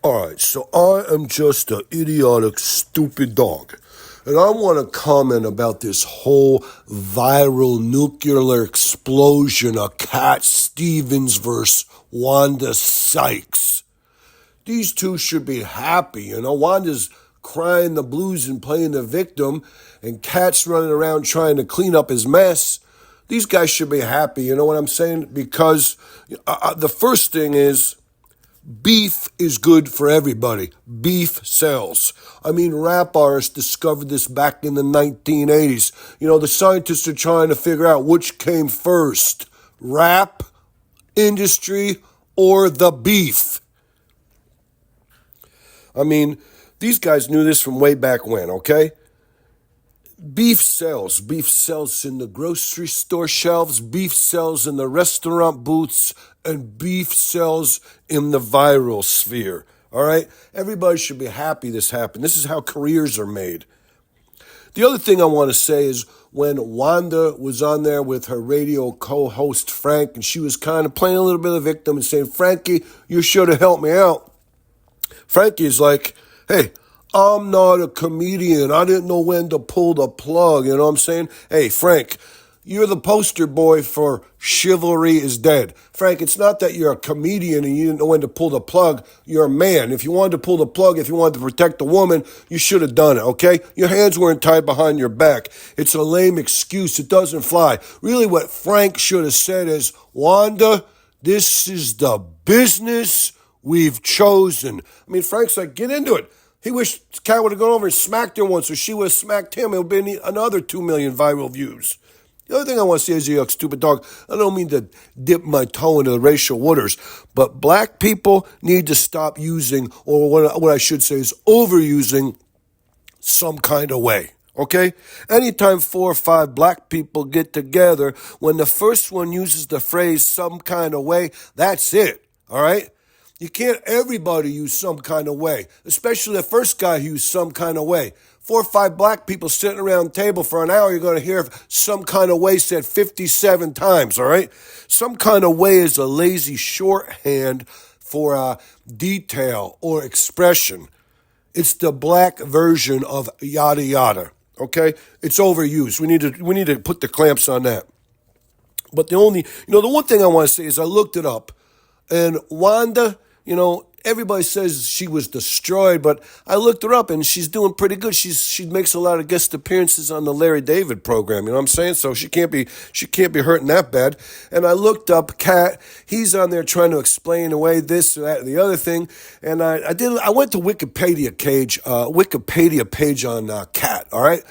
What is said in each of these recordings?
Alright, so I am just an idiotic, stupid dog. And I want to comment about this whole viral nuclear explosion of Katt Stevens versus Wanda Sykes. These two should be happy, Wanda's crying the blues and playing the victim, and Katt's running around trying to clean up his mess. These guys should be happy, you know what I'm saying? Because the first thing is, beef is good for everybody. Beef sells. Rap artists discovered this back in the 1980s. The scientists are trying to figure out which came first, rap industry or the beef. These guys knew this from way back when, okay? Beef sells. Beef sells in the grocery store shelves. Beef sells in the restaurant booths. And beef sells in the viral sphere. All right? Everybody should be happy this happened. This is how careers are made. The other thing I want to say is when Wanda was on there with her radio co-host Frank, and she was kind of playing a little bit of victim and saying, Frankie, you should have helped me out. Frankie's like, hey, I'm not a comedian. I didn't know when to pull the plug. You know what I'm saying? Hey, Frank, you're the poster boy for chivalry is dead. Frank, it's not that you're a comedian and you didn't know when to pull the plug. You're a man. If you wanted to pull the plug, if you wanted to protect a woman, you should have done it, okay? Your hands weren't tied behind your back. It's a lame excuse. It doesn't fly. Really what Frank should have said is, Wanda, this is the business we've chosen. Frank's like, get into it. He wished Katt would have gone over and smacked her once, or she would have smacked him. It would have been another 2 million viral views. The other thing I want to say is, you stupid dog, I don't mean to dip my toe into the racial waters, but black people need to stop using, or what I should say is overusing, some kind of way. Okay? Anytime 4 or 5 black people get together, when the first one uses the phrase some kind of way, that's it. All right? You can't everybody use some kind of way, especially the first guy who used some kind of way. 4 or 5 black people sitting around the table for an hour, you're going to hear some kind of way said 57 times, all right? Some kind of way is a lazy shorthand for detail or expression. It's the black version of yada yada, okay? It's overused. We need to put the clamps on that. But the one thing I want to say is I looked it up, and Wanda, everybody says she was destroyed, but I looked her up and she's doing pretty good. She makes a lot of guest appearances on the Larry David program, you know what I'm saying? So she can't be hurting that bad. And I looked up Katt. He's on there trying to explain away this or that and the other thing. And I went to Wikipedia page on Katt, all right?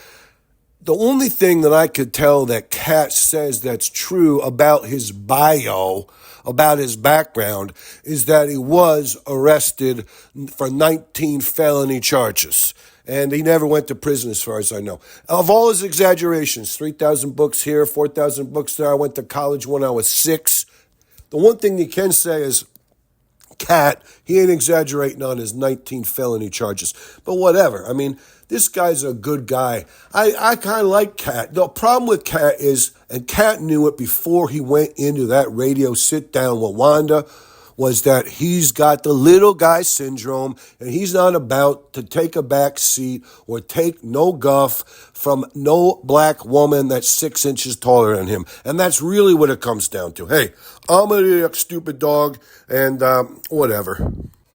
The only thing that I could tell that Katt says that's true about his bio, about his background, is that he was arrested for 19 felony charges. And he never went to prison as far as I know. Of all his exaggerations, 3,000 books here, 4,000 books there. I went to college when I was 6. The one thing you can say is, Katt, he ain't exaggerating on his 19 felony charges. But whatever. This guy's a good guy. I kind of like Katt. The problem with Katt is, and Katt knew it before he went into that radio sit-down with Wanda, was that he's got the little guy syndrome, and he's not about to take a back seat or take no guff from no black woman that's 6 inches taller than him. And that's really what it comes down to. Hey, I'm a stupid dog, and whatever.